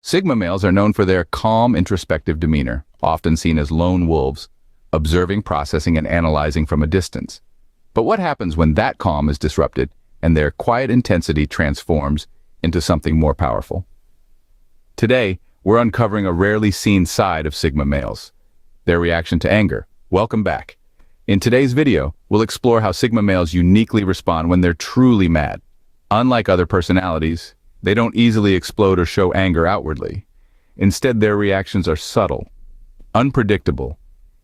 Sigma males are known for their calm, introspective demeanor, often seen as lone wolves, observing, processing, and analyzing from a distance. But what happens when that calm is disrupted and their quiet intensity transforms into something more powerful? Today, we're uncovering a rarely seen side of Sigma males, their reaction to anger. Welcome back. In today's video, we'll explore how Sigma males uniquely respond when they're truly mad. Unlike other personalities, they don't easily explode or show anger outwardly. Instead, their reactions are subtle, unpredictable,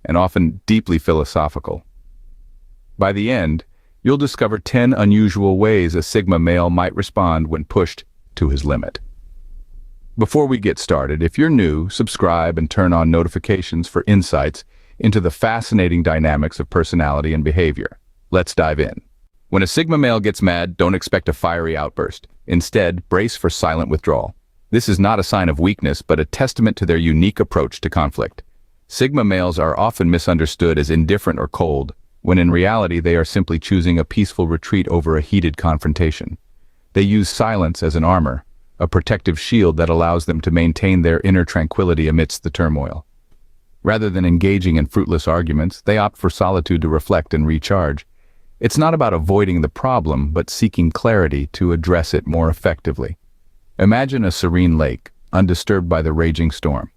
and often deeply philosophical. By the end, you'll discover 10 unusual ways a Sigma male might respond when pushed to his limit. Before we get started, if you're new, subscribe and turn on notifications for insights into the fascinating dynamics of personality and behavior. Let's dive in. When a Sigma male gets mad, don't expect a fiery outburst. Instead, brace for silent withdrawal. This is not a sign of weakness, but a testament to their unique approach to conflict. Sigma males are often misunderstood as indifferent or cold, when in reality they are simply choosing a peaceful retreat over a heated confrontation. They use silence as an armor, a protective shield that allows them to maintain their inner tranquility amidst the turmoil. Rather than engaging in fruitless arguments, they opt for solitude to reflect and recharge. It's not about avoiding the problem, but seeking clarity to address it more effectively. Imagine a serene lake, undisturbed by the raging storm.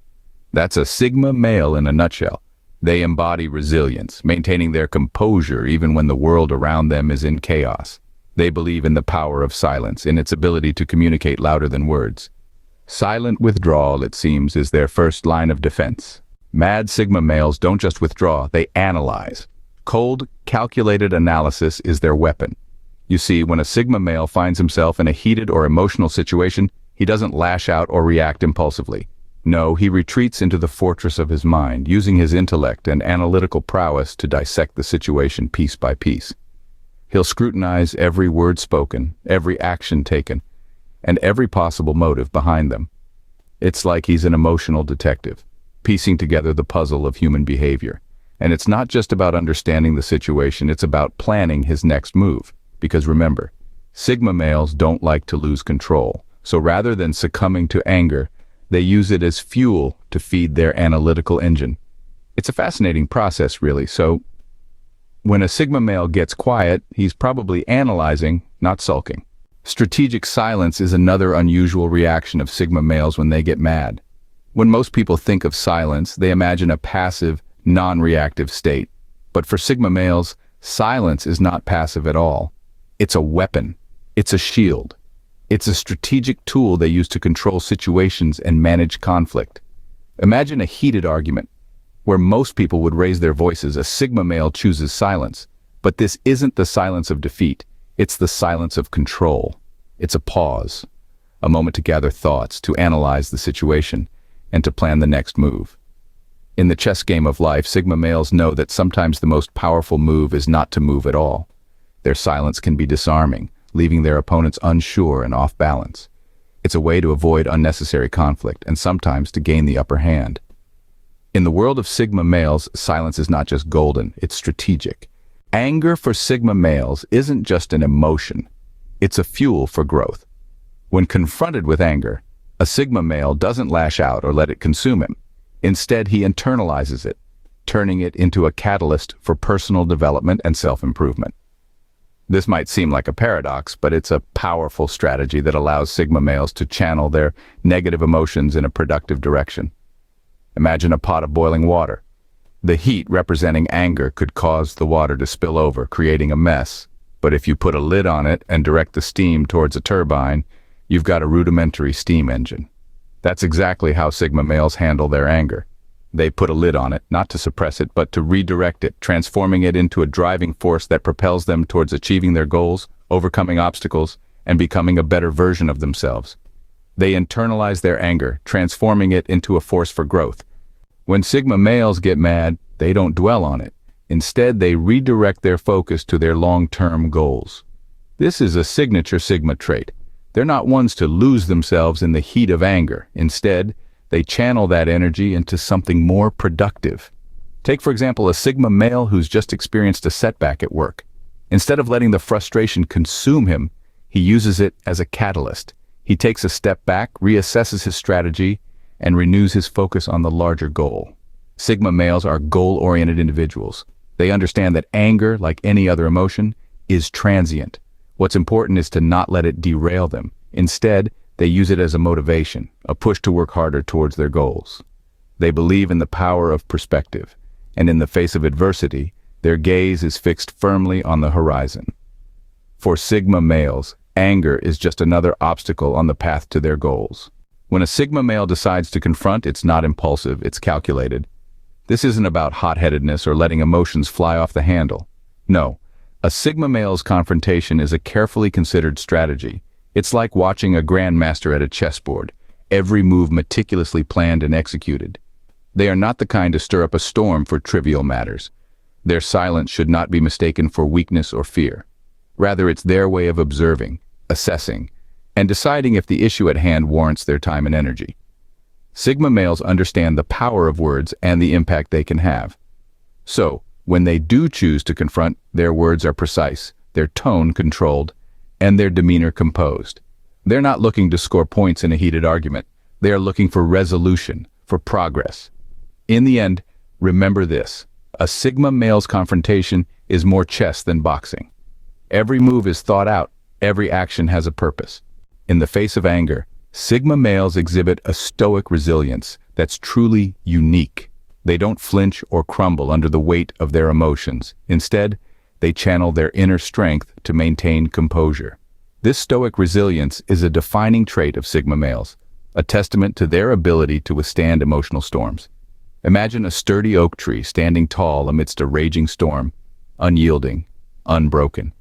That's a Sigma male in a nutshell. They embody resilience, maintaining their composure even when the world around them is in chaos. They believe in the power of silence, in its ability to communicate louder than words. Silent withdrawal, it seems, is their first line of defense. Mad Sigma males don't just withdraw, they analyze. Cold, calculated analysis is their weapon. You see, when a Sigma male finds himself in a heated or emotional situation, he doesn't lash out or react impulsively. No, he retreats into the fortress of his mind, using his intellect and analytical prowess to dissect the situation piece by piece. He'll scrutinize every word spoken, every action taken, and every possible motive behind them. It's like he's an emotional detective, piecing together the puzzle of human behavior. And it's not just about understanding the situation, it's about planning his next move. Because remember, Sigma males don't like to lose control. So rather than succumbing to anger, they use it as fuel to feed their analytical engine. It's a fascinating process, really. So when a Sigma male gets quiet, he's probably analyzing, not sulking. Strategic silence is another unusual reaction of Sigma males when they get mad. When most people think of silence, they imagine a passive, non-reactive state. But for Sigma males, silence is not passive at all. It's a weapon. It's a shield. It's a strategic tool they use to control situations and manage conflict. Imagine a heated argument. Where most people would raise their voices, a Sigma male chooses silence. But this isn't the silence of defeat. It's the silence of control. It's a pause, a moment to gather thoughts, to analyze the situation, and to plan the next move. In the chess game of life, Sigma males know that sometimes the most powerful move is not to move at all. Their silence can be disarming, leaving their opponents unsure and off balance. It's a way to avoid unnecessary conflict and sometimes to gain the upper hand. In the world of Sigma males, silence is not just golden, it's strategic. Anger for Sigma males isn't just an emotion, it's a fuel for growth. When confronted with anger, a Sigma male doesn't lash out or let it consume him. Instead, he internalizes it, turning it into a catalyst for personal development and self-improvement. This might seem like a paradox, but it's a powerful strategy that allows Sigma males to channel their negative emotions in a productive direction. Imagine a pot of boiling water. The heat representing anger could cause the water to spill over, creating a mess. But if you put a lid on it and direct the steam towards a turbine, you've got a rudimentary steam engine. That's exactly how Sigma males handle their anger. They put a lid on it, not to suppress it, but to redirect it, transforming it into a driving force that propels them towards achieving their goals, overcoming obstacles, and becoming a better version of themselves. They internalize their anger, transforming it into a force for growth. When Sigma males get mad, they don't dwell on it. Instead, they redirect their focus to their long-term goals. This is a signature Sigma trait. They're not ones to lose themselves in the heat of anger. Instead, they channel that energy into something more productive. Take, for example, a Sigma male who's just experienced a setback at work. Instead of letting the frustration consume him, he uses it as a catalyst. He takes a step back, reassesses his strategy, and renews his focus on the larger goal. Sigma males are goal-oriented individuals. They understand that anger, like any other emotion, is transient. What's important is to not let it derail them. Instead, they use it as a motivation, a push to work harder towards their goals. They believe in the power of perspective, and in the face of adversity, their gaze is fixed firmly on the horizon. For Sigma males, anger is just another obstacle on the path to their goals. When a Sigma male decides to confront, it's not impulsive, it's calculated. This isn't about hot-headedness or letting emotions fly off the handle. No, a Sigma male's confrontation is a carefully considered strategy. It's like watching a grandmaster at a chessboard, every move meticulously planned and executed. They are not the kind to stir up a storm for trivial matters. Their silence should not be mistaken for weakness or fear. Rather, it's their way of observing, assessing, and deciding if the issue at hand warrants their time and energy. Sigma males understand the power of words and the impact they can have. So, when they do choose to confront, their words are precise, their tone controlled, and their demeanor composed. They're not looking to score points in a heated argument. They are looking for resolution, for progress. In the end, remember this: a Sigma male's confrontation is more chess than boxing. Every move is thought out, every action has a purpose. In the face of anger, Sigma males exhibit a stoic resilience that's truly unique. They don't flinch or crumble under the weight of their emotions. Instead, they channel their inner strength to maintain composure. This stoic resilience is a defining trait of Sigma males, a testament to their ability to withstand emotional storms. Imagine a sturdy oak tree standing tall amidst a raging storm, unyielding, unbroken.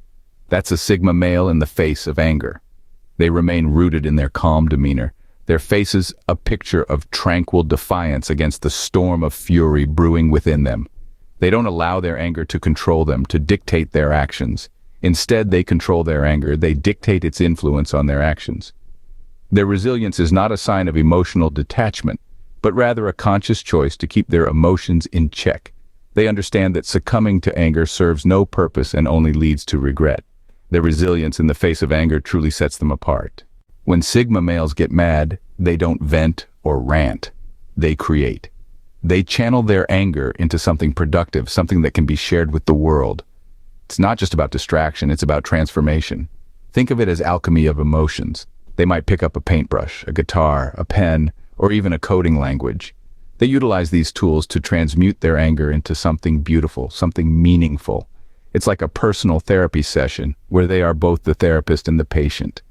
That's a Sigma male in the face of anger. They remain rooted in their calm demeanor, their faces a picture of tranquil defiance against the storm of fury brewing within them. They don't allow their anger to control them, to dictate their actions. Instead, they control their anger, they dictate its influence on their actions. Their resilience is not a sign of emotional detachment, but rather a conscious choice to keep their emotions in check. They understand that succumbing to anger serves no purpose and only leads to regret. Their resilience in the face of anger truly sets them apart. When Sigma males get mad, they don't vent or rant. They create. They channel their anger into something productive, something that can be shared with the world. It's not just about distraction, it's about transformation. Think of it as alchemy of emotions. They might pick up a paintbrush, a guitar, a pen, or even a coding language. They utilize these tools to transmute their anger into something beautiful, something meaningful. It's like a personal therapy session where they are both the therapist and the patient.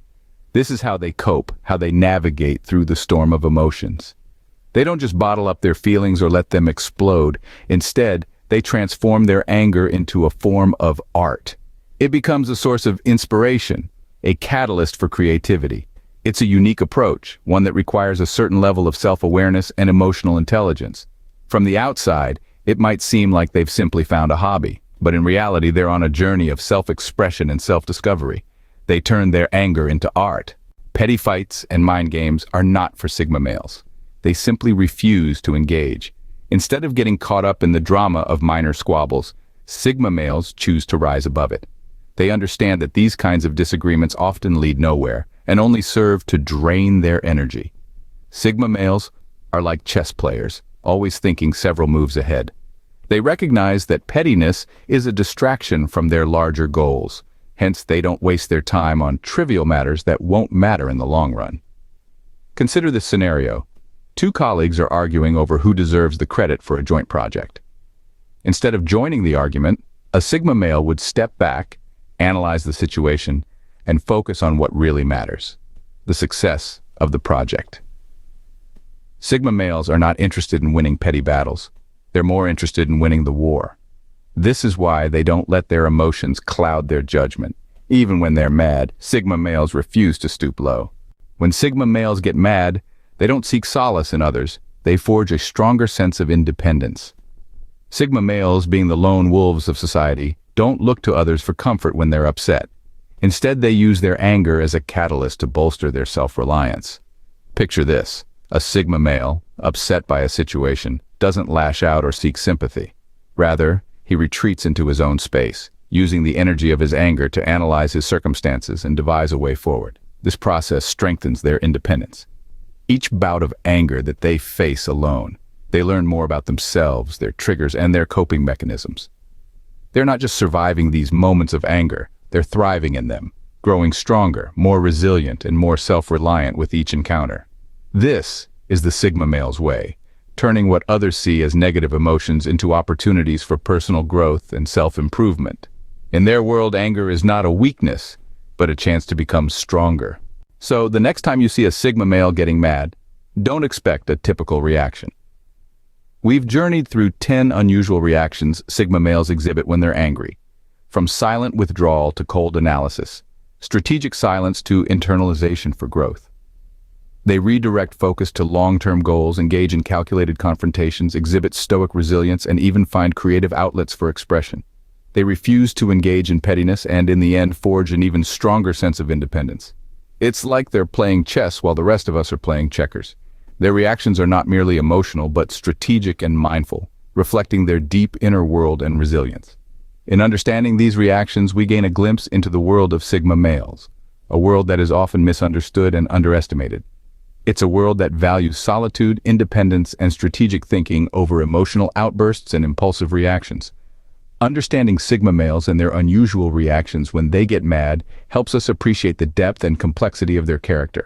This is how they cope, how they navigate through the storm of emotions. They don't just bottle up their feelings or let them explode. Instead, they transform their anger into a form of art. It becomes a source of inspiration, a catalyst for creativity. It's a unique approach, one that requires a certain level of self-awareness and emotional intelligence. From the outside, it might seem like they've simply found a hobby, but in reality, they're on a journey of self-expression and self-discovery. They turn their anger into art. Petty fights and mind games are not for Sigma males. They simply refuse to engage. Instead of getting caught up in the drama of minor squabbles, Sigma males choose to rise above it. They understand that these kinds of disagreements often lead nowhere and only serve to drain their energy. Sigma males are like chess players, always thinking several moves ahead. They recognize that pettiness is a distraction from their larger goals. Hence, they don't waste their time on trivial matters that won't matter in the long run. Consider this scenario. Two colleagues are arguing over who deserves the credit for a joint project. Instead of joining the argument, a Sigma male would step back, analyze the situation, and focus on what really matters: the success of the project. Sigma males are not interested in winning petty battles. They're more interested in winning the war. This is why they don't let their emotions cloud their judgment. Even when they're mad, Sigma males refuse to stoop low. When Sigma males get mad, they don't seek solace in others. They forge a stronger sense of independence. Sigma males, being the lone wolves of society, don't look to others for comfort when they're upset. Instead, they use their anger as a catalyst to bolster their self-reliance. Picture this: a Sigma male, upset by a situation, doesn't lash out or seek sympathy. Rather, he retreats into his own space, using the energy of his anger to analyze his circumstances and devise a way forward. This process strengthens their independence. Each bout of anger that they face alone, they learn more about themselves, their triggers, and their coping mechanisms. They're not just surviving these moments of anger, they're thriving in them, growing stronger, more resilient, and more self-reliant with each encounter. This is the Sigma male's way, turning what others see as negative emotions into opportunities for personal growth and self-improvement. In their world, anger is not a weakness, but a chance to become stronger. So the next time you see a Sigma male getting mad, don't expect a typical reaction. We've journeyed through 10 unusual reactions Sigma males exhibit when they're angry, from silent withdrawal to cold analysis, strategic silence to internalization for growth. They redirect focus to long-term goals, engage in calculated confrontations, exhibit stoic resilience, and even find creative outlets for expression. They refuse to engage in pettiness and, in the end, forge an even stronger sense of independence. It's like they're playing chess while the rest of us are playing checkers. Their reactions are not merely emotional, but strategic and mindful, reflecting their deep inner world and resilience. In understanding these reactions, we gain a glimpse into the world of Sigma males, a world that is often misunderstood and underestimated. It's a world that values solitude, independence, and strategic thinking over emotional outbursts and impulsive reactions. Understanding Sigma males and their unusual reactions when they get mad helps us appreciate the depth and complexity of their character.